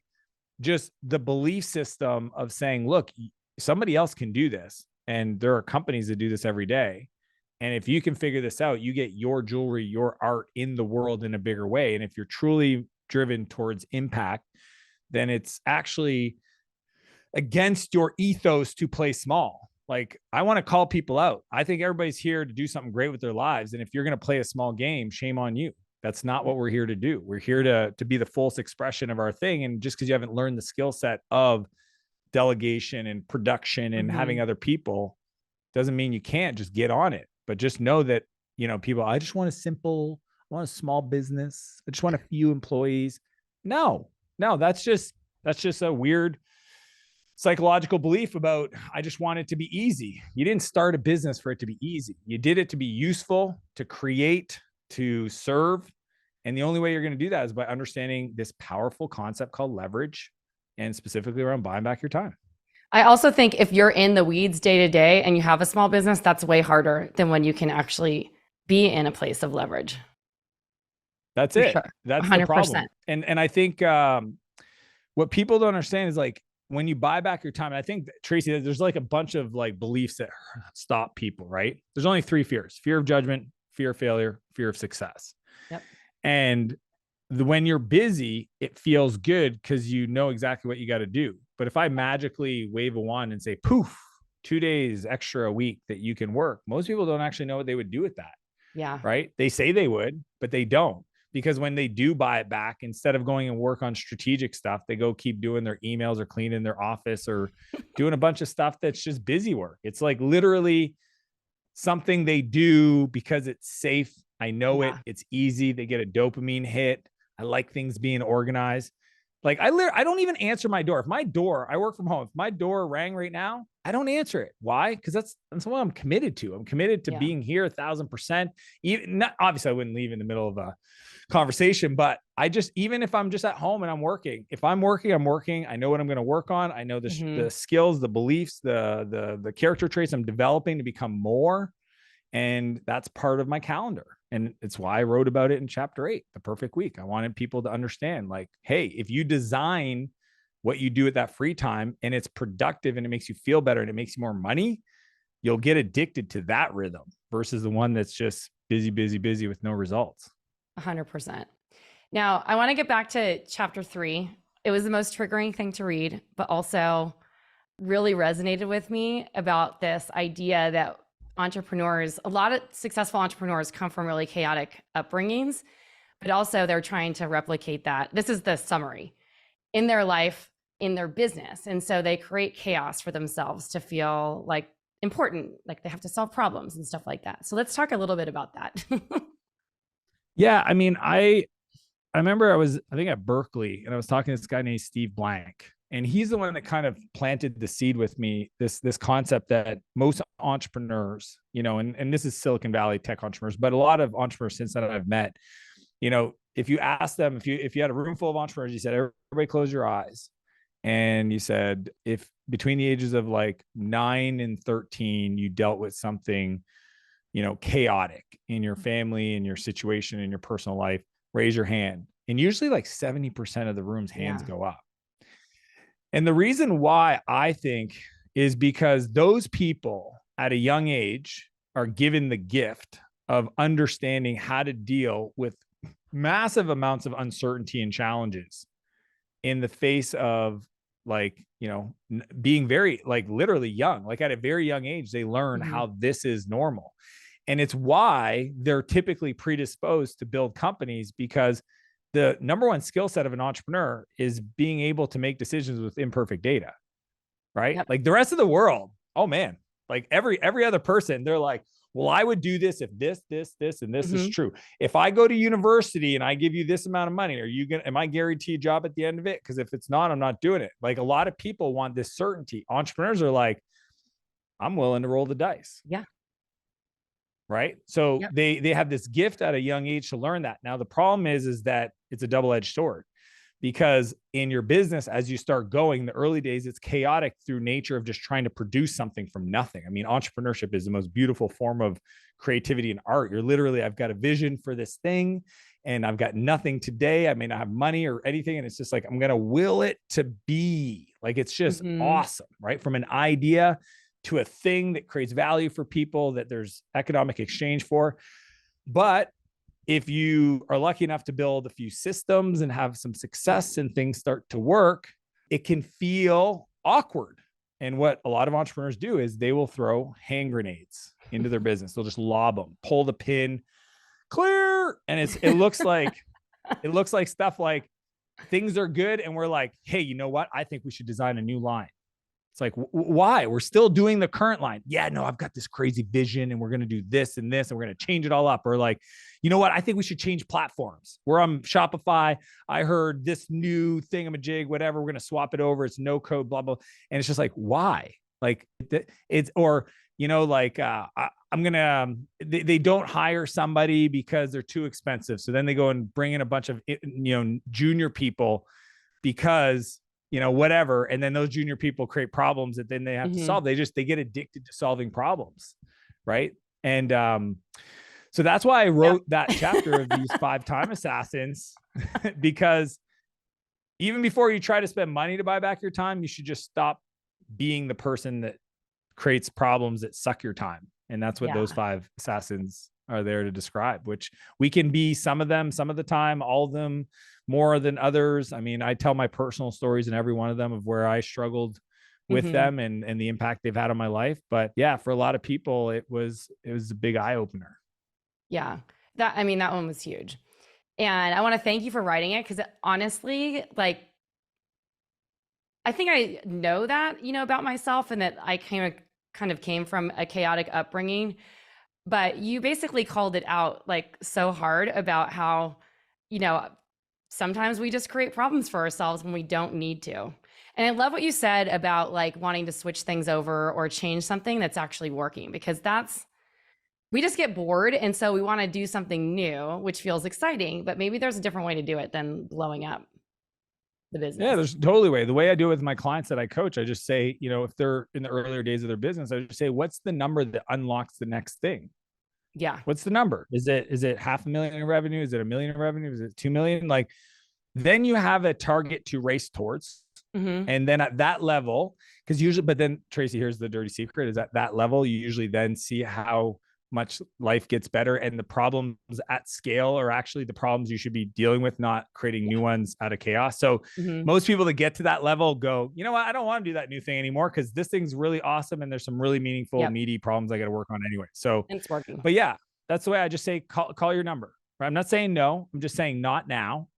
just the belief system of saying, look, somebody else can do this. And there are companies that do this every day. And if you can figure this out, you get your jewelry, your art in the world in a bigger way. And if you're truly driven towards impact, then it's actually against your ethos to play small. Like, I want to call people out. I think everybody's here to do something great with their lives. And if you're going to play a small game, shame on you. That's not what we're here to do. We're here to be the fullest expression of our thing. And just because you haven't learned the skill set of delegation and production and having other people doesn't mean you can't just get on it. But just know that, people, I just want I want a small business. I just want a few employees. No, that's just a weird psychological belief about, I just want it to be easy. You didn't start a business for it to be easy. You did it to be useful, to create, to serve. And the only way you're going to do that is by understanding this powerful concept called leverage, and specifically around buying back your time. I also think if you're in the weeds day to day and you have a small business, that's way harder than when you can actually be in a place of leverage. That's For it. sure. That's 100%. the problem. And I think what people don't understand is like, when you buy back your time, and I think, Tracy, there's like a bunch of like beliefs that stop people, right? There's only 3 fears: fear of judgment, fear of failure, fear of success. Yep. And when you're busy, it feels good because you know exactly what you got to do. But if I magically wave a wand and say, poof, 2 days extra a week that you can work, most people don't actually know what they would do with that. Yeah. Right. They say they would, but they don't. Because when they do buy it back, instead of going and work on strategic stuff, they go keep doing their emails or cleaning their office or doing a bunch of stuff that's just busy work. It's like literally something they do because it's safe. I know it. It's easy. They get a dopamine hit. I like things being organized. Like I don't even answer my door. I work from home. If my door rang right now, I don't answer it. Why? Because that's what I'm committed to. I'm committed to being here 1,000%. Obviously, I wouldn't leave in the middle of a conversation, but even if I'm just at home and I'm working, if I'm working, I'm working. I know what I'm going to work on. I know the skills, the beliefs, the character traits I'm developing to become more. And that's part of my calendar. And it's why I wrote about it in chapter 8, the perfect week. I wanted people to understand, like, hey, if you design what you do at that free time and it's productive and it makes you feel better and it makes you more money, you'll get addicted to that rhythm versus the one that's just busy, busy, busy with no results. 100%. Now, I want to get back to chapter 3. It was the most triggering thing to read, but also really resonated with me about this idea that a lot of successful entrepreneurs come from really chaotic upbringings, but also they're trying to replicate that. This is the summary in their life, in their business. And so they create chaos for themselves to feel like important, like they have to solve problems and stuff like that. So let's talk a little bit about that. Yeah. I mean, I remember I think at Berkeley, and I was talking to this guy named Steve Blank. And he's the one that kind of planted the seed with me, this concept that most entrepreneurs, and this is Silicon Valley tech entrepreneurs, but a lot of entrepreneurs since that I've met, if you ask them, if you had a room full of entrepreneurs, you said, everybody close your eyes. And you said, if between the ages of like 9 and 13, you dealt with something, chaotic in your family, in your situation, in your personal life, raise your hand. And usually like 70% of the room's hands go up. And the reason why I think is because those people at a young age are given the gift of understanding how to deal with massive amounts of uncertainty and challenges in the face of being very literally young. Like at a very young age, they learn how this is normal. And it's why they're typically predisposed to build companies, because the number one skill set of an entrepreneur is being able to make decisions with imperfect data, right? Yep. Like the rest of the world, oh man, like every other person, they're like, well, I would do this if this, and this is true. If I go to university and I give you this amount of money, am I guaranteed a job at the end of it? Because if it's not, I'm not doing it. Like, a lot of people want this certainty. Entrepreneurs are like, I'm willing to roll the dice. Yeah. Right. So they have this gift at a young age to learn that. Now, the problem is that it's a double-edged sword, because in your business, as you start going, the early days, it's chaotic through nature of just trying to produce something from nothing. I mean, entrepreneurship is the most beautiful form of creativity and art. You're literally, I've got a vision for this thing and I've got nothing today. I may not have money or anything. And it's just like, I'm going to will it to be. Like, it's just awesome, right? From an idea to a thing that creates value for people, that there's economic exchange for. But if you are lucky enough to build a few systems and have some success and things start to work, it can feel awkward. And what a lot of entrepreneurs do is they will throw hand grenades into their business. They'll just lob them, pull the pin, clear. And it looks like stuff like things are good. And we're like, hey, you know what? I think we should design a new line. It's like, why? We're still doing the current line. Yeah, no, I've got this crazy vision and we're going to do this and this, and we're going to change it all up. Or like, you know what? I think we should change platforms. We're on Shopify. I heard this new thingamajig, whatever. We're going to swap it over. It's no code, blah, blah. And it's just like, why? Like it's, or, you know, like, they don't hire somebody because they're too expensive. So then they go and bring in a bunch of, junior people because, whatever. And then those junior people create problems that then they have to solve. They get addicted to solving problems. Right. And, so that's why I wrote that chapter of these 5 time assassins, because even before you try to spend money to buy back your time, you should just stop being the person that creates problems that suck your time. And that's what those 5 assassins are there to describe, which we can be some of them, some of the time, all of them more than others. I mean, I tell my personal stories in every one of them of where I struggled with them and the impact they've had on my life. But yeah, for a lot of people, it was a big eye opener. Yeah, that one was huge. And I want to thank you for writing it, because honestly, like, I think I know that, about myself, and that I kind of came from a chaotic upbringing, but you basically called it out like so hard about how, sometimes we just create problems for ourselves when we don't need to. And I love what you said about like wanting to switch things over or change something that's actually working, because we just get bored. And so we want to do something new, which feels exciting, but maybe there's a different way to do it than blowing up the business. Yeah, there's totally way. The way I do it with my clients that I coach, I just say, if they're in the earlier days of their business, I just say, what's the number that unlocks the next thing? Yeah. What's the number? Is it $500,000 in revenue? Is it $1 million in revenue? Is it 2 million? Like, then you have a target to race towards. And then at that level, because usually, but then Tracy, here's the dirty secret, is at that level, you usually then see how much life gets better, and the problems at scale are actually the problems you should be dealing with, not creating new ones out of chaos. So most people that get to that level go, you know what, I don't want to do that new thing anymore, because this thing's really awesome and there's some really meaningful, meaty problems I got to work on anyway. So it's working. But yeah, that's the way I just say, call your number. Right? I'm not saying no, I'm just saying not now.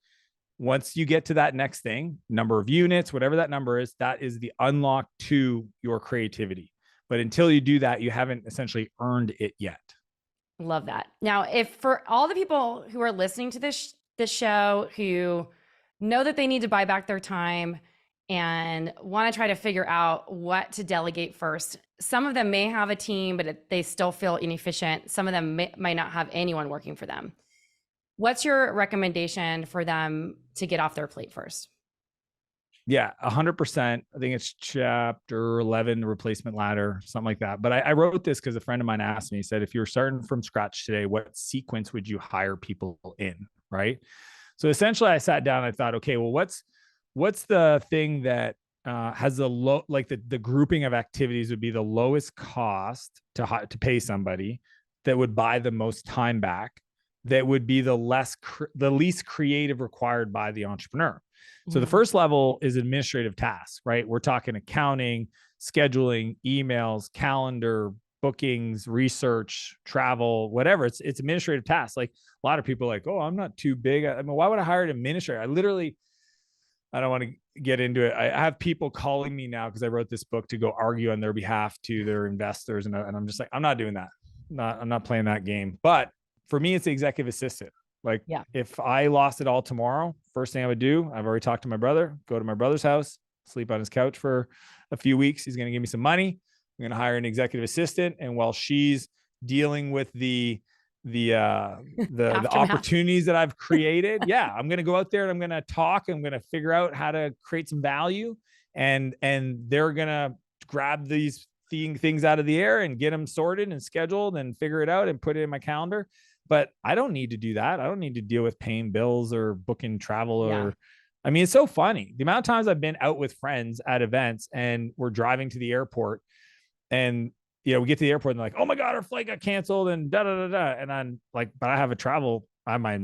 Once you get to that next thing, number of units, whatever that number is, that is the unlock to your creativity. But until you do that, you haven't essentially earned it yet. Love that. Now, if for all the people who are listening to this show, who know that they need to buy back their time and want to try to figure out what to delegate first, some of them may have a team, but they still feel inefficient. Some of them might not have anyone working for them. What's your recommendation for them to get off their plate first? Yeah, 100%. I think it's chapter 11, the replacement ladder, something like that. But I wrote this because a friend of mine asked me, he said, if you were starting from scratch today, what sequence would you hire people in? Right. So essentially I sat down and I thought, okay, well, what's the thing that has the low, like the grouping of activities would be the lowest cost to pay somebody, that would buy the most time back, that would be the least creative required by the entrepreneur. So the first level is administrative tasks, right? We're talking accounting, scheduling, emails, calendar, bookings, research, travel, whatever. It's administrative tasks. Like, a lot of people are like, oh, I'm not too big. I mean, why would I hire an administrator? I don't want to get into it. I have people calling me now because I wrote this book to go argue on their behalf to their investors. And I'm just like, I'm not doing that. I'm not playing that game. But for me, it's the executive assistant. Like Yeah. if I lost it all tomorrow, first thing I would do, I've already talked to my brother, go to my brother's house, sleep on his couch for a few weeks. He's going to give me some money. I'm going to hire an executive assistant. And while she's dealing with the opportunities that I've created, yeah, I'm going to go out there and I'm going to talk. I'm going to figure out how to create some value, and they're going to grab these things out of the air and get them sorted and scheduled and figure it out and put it in my calendar. But I don't need to do that. I don't need to deal with paying bills or booking travel or, I mean, it's so funny. The amount of times I've been out with friends at events and we're driving to the airport and, you know, we get to the airport and they're like, oh my God, our flight got canceled and da, da, da, da. And I'm like, but I have a travel, I have my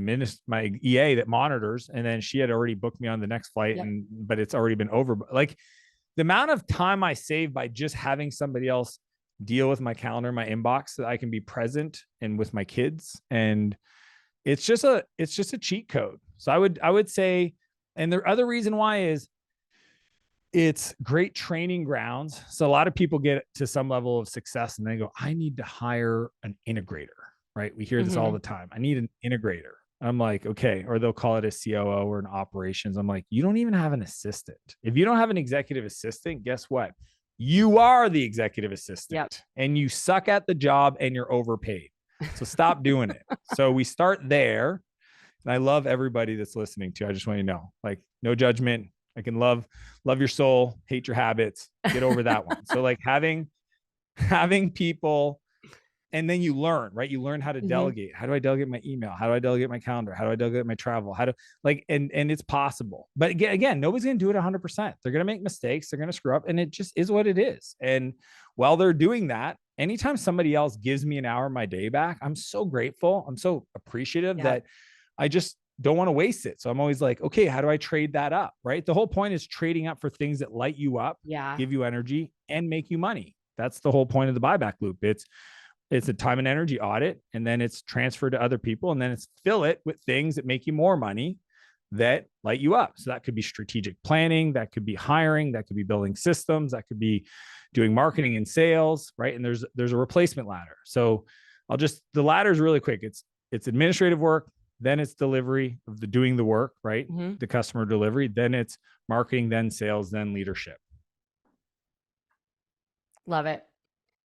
EA that monitors. And then she had already booked me on the next flight but it's already been over. Like the amount of time I save by just having somebody else deal with my calendar, my inbox, so that I can be present and with my kids. And it's just a cheat code. So I would say, and the other reason why is it's great training grounds. So a lot of people get to some level of success and they go, I need to hire an integrator, right? We hear this all the time. I need an integrator. I'm like, okay. Or they'll call it a COO or an operations. I'm like, you don't even have an assistant. If you don't have an executive assistant, guess what? You are the executive assistant and you suck at the job and you're overpaid. So stop doing it. So we start there. And I love everybody that's listening to. I just want you to know, like, no judgment. I can love your soul, hate your habits, get over that one. So like having people, and then you learn, right? You learn how to delegate. How do I delegate my email? How do I delegate my calendar? How do I delegate my travel? How do like, and it's possible, but again, nobody's going to do it 100%. They're going to make mistakes. They're going to screw up, and it just is what it is. And while they're doing that, anytime somebody else gives me an hour of my day back, I'm so grateful. I'm so appreciative that I just don't want to waste it. So I'm always like, okay, how do I trade that up? Right. The whole point is trading up for things that light you up, give you energy, and make you money. That's the whole point of the buyback loop. It's a time and energy audit, and then it's transferred to other people, and then it's fill it with things that make you more money that light you up. So that could be strategic planning, that could be hiring, that could be building systems, that could be doing marketing and sales, right? And there's a replacement ladder. So the ladder is really quick. It's administrative work, then it's delivery of doing the work, right? The customer delivery, then it's marketing, then sales, then leadership. Love it.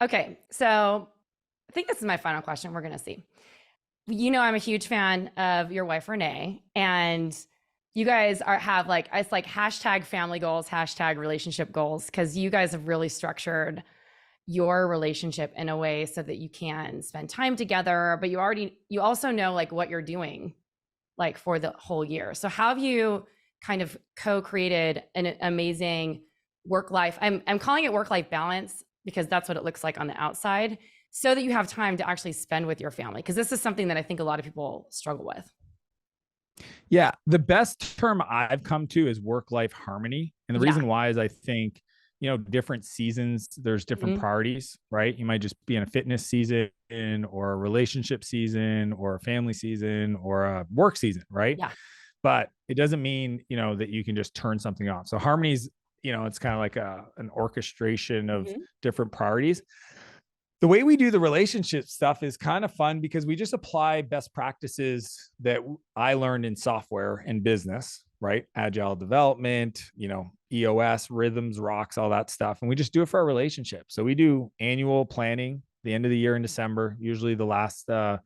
Okay. So I think this is my final question. We're going to see. You know, I'm a huge fan of your wife, Renee, and you guys have like, it's like hashtag family goals, hashtag relationship goals, because you guys have really structured your relationship in a way so that you can spend time together, but you also know like what you're doing like for the whole year. So how have you kind of co-created an amazing work-life, I'm calling it work-life balance because that's what it looks like on the outside, so that you have time to actually spend with your family? Because this is something that I think a lot of people struggle with. Yeah. The best term I've come to is work-life harmony. And the reason why is I think, you know, different seasons, there's different priorities, right? You might just be in a fitness season or a relationship season or a family season or a work season, right? Yeah. But it doesn't mean, you know, that you can just turn something off. So harmony's, you know, it's kind of like an orchestration of different priorities. The way we do the relationship stuff is kind of fun because we just apply best practices that I learned in software and business, right? Agile development, you know, EOS, rhythms, rocks, all that stuff. And we just do it for our relationship. So we do annual planning the end of the year in December, usually the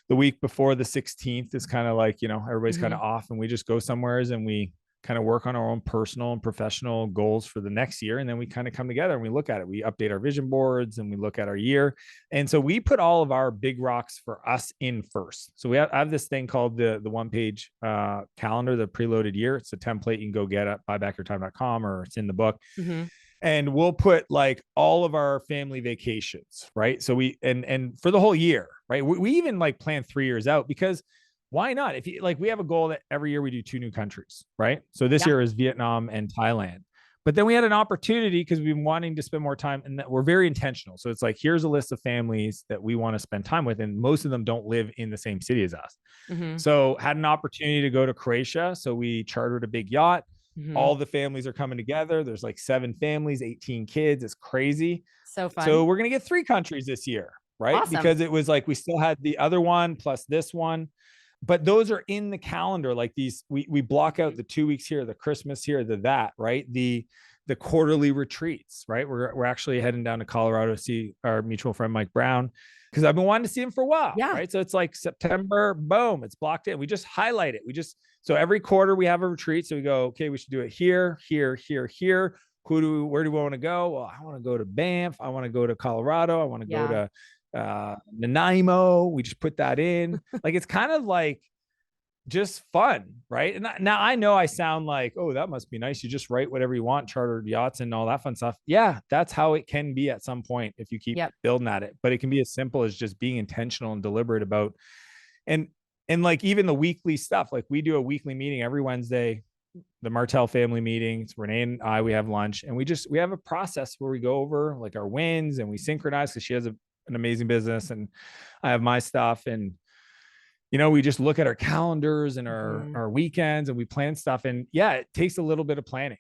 week before the 16th is kind of like, you know, everybody's kind of off, and we just go somewhere and we kind of work on our own personal and professional goals for the next year. And then we kind of come together and we look at it. We update our vision boards and we look at our year. And so we put all of our big rocks for us in first. So I have this thing called the one page calendar, the preloaded year. It's a template you can go get at buybackyourtime.com, or it's in the book. And we'll put like all of our family vacations, right? So and for the whole year, right? We even like plan 3 years out, because why not? If you like, we have a goal that every year we do 2 new countries, right? So this year is Vietnam and Thailand. But then we had an opportunity because we've been wanting to spend more time, and that we're very intentional. So it's like, here's a list of families that we want to spend time with. And most of them don't live in the same city as us. So had an opportunity to go to Croatia. So we chartered a big yacht. All the families are coming together. There's like 7 families, 18 kids. It's crazy. So fun. So we're going to get 3 countries this year. right? Awesome. Because it was like we still had the other one plus this one, but those are in the calendar. Like these, we block out the 2 weeks here, the Christmas here, that, right? The quarterly retreats, right? We're actually heading down to Colorado to see our mutual friend Mike Brown, because I've been wanting to see him for a while, Yeah. right? So it's like September, boom, it's blocked in. We just highlight it. So every quarter we have a retreat. So we go, okay, we should do it here, here, here, here. Where do we want to go? Well, I want to go to Banff. I want to go to Colorado. I want to go to Nanaimo. We just put that in. Like, it's kind of like just fun, right? And now I know I sound like, oh, that must be nice. You just write whatever you want, chartered yachts and all that fun stuff. Yeah, that's how it can be at some point if you keep building at it. But it can be as simple as just being intentional and deliberate about, and like even the weekly stuff. Like we do a weekly meeting every Wednesday, the Martell family meeting. It's Renee and I, we have lunch, and we have a process where we go over like our wins and we synchronize, because she has an amazing business and I have my stuff. And we just look at our calendars and our weekends and we plan stuff. And yeah, it takes a little bit of planning.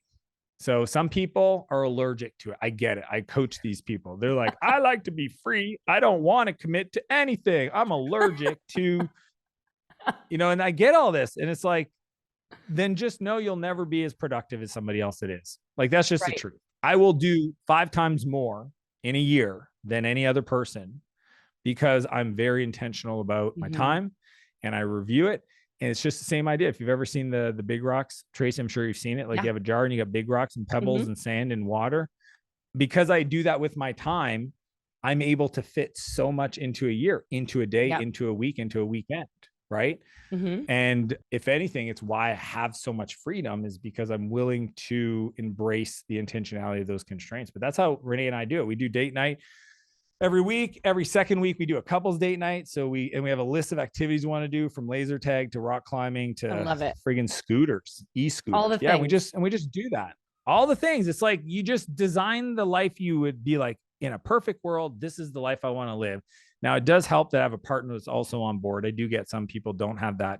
So some people are allergic to it. I get it. I coach these people. They're like, I like to be free. I don't want to commit to anything. I'm allergic to, and I get all this. And it's like, then just know you'll never be as productive as somebody else that is. Like, that's just the truth. I will do 5 times more in a year than any other person, because I'm very intentional about my time. And I review it. And it's just the same idea. If you've ever seen the big rocks, Tracy, I'm sure you've seen it. Like you have a jar and you got big rocks and pebbles and sand and water. Because I do that with my time, I'm able to fit so much into a year, into a day, into a week, into a weekend. Right. And if anything, it's why I have so much freedom, is because I'm willing to embrace the intentionality of those constraints. But that's how Renee and I do it. We do date night every week. Every second week we do a couples date night. So we have a list of activities we want to do, from laser tag to rock climbing to friggin' scooters, e-scooters. All the things. We just do that. All the things. It's like you just design the life you would be like, in a perfect world, this is the life I want to live. Now, it does help that I have a partner that's also on board. I do get some people don't have that.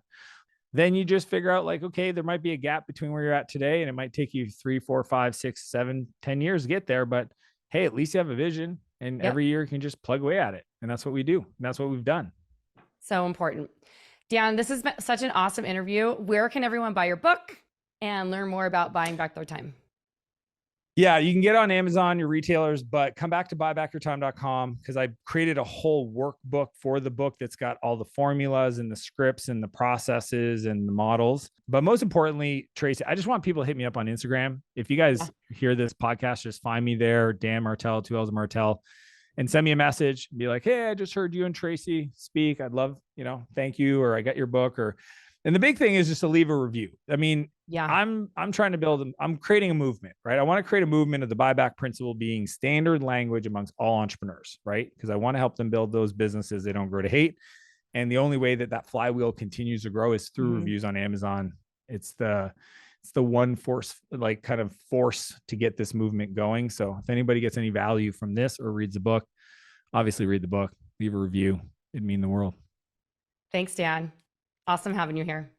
Then you just figure out like, okay, there might be a gap between where you're at today, and it might take you 3, 4, 5, 6, 7, 10 years to get there. But hey, at least you have a vision. And every year you can just plug away at it. And that's what we do. And that's what we've done. So important. Dan, this has been such an awesome interview. Where can everyone buy your book and learn more about buying back their time? Yeah, you can get it on Amazon, your retailers, but come back to buybackyourtime.com, because I created a whole workbook for the book that's got all the formulas and the scripts and the processes and the models. But most importantly, Tracy, I just want people to hit me up on Instagram. If you guys hear this podcast, just find me there, Dan Martell, 2 L's Martell, and send me a message. Be like, hey, I just heard you and Tracy speak. I'd love, thank you, or I got your book. And the big thing is just to leave a review. I mean, I'm trying to I'm creating a movement, right? I want to create a movement of the buyback principle being standard language amongst all entrepreneurs, right? Because I want to help them build those businesses they don't grow to hate. And the only way that flywheel continues to grow is through reviews on Amazon. It's the one force to get this movement going. So if anybody gets any value from this or reads the book, obviously read the book, leave a review. It'd mean the world. Thanks, Dan. Awesome having you here.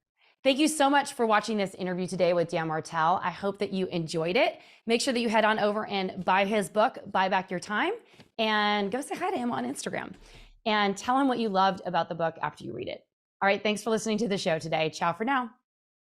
Thank you so much for watching this interview today with Dan Martell. I hope that you enjoyed it. Make sure that you head on over and buy his book, Buy Back Your Time, and go say hi to him on Instagram and tell him what you loved about the book after you read it. All right, thanks for listening to the show today. Ciao for now.